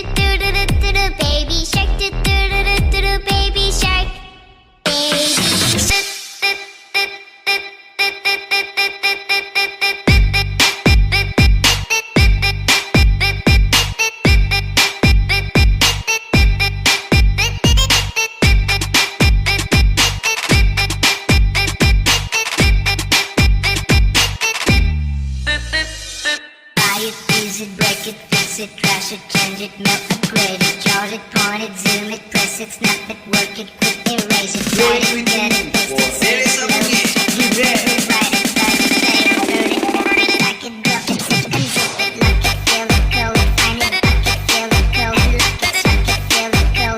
baby shark, baby shark, buy it, use it, break it, fix it, trash it, change it, melt, upgrade it, charge it, point it, zoom it, press it, snap it, work it, quick erase it, write it, get it, paste it, save it, load it.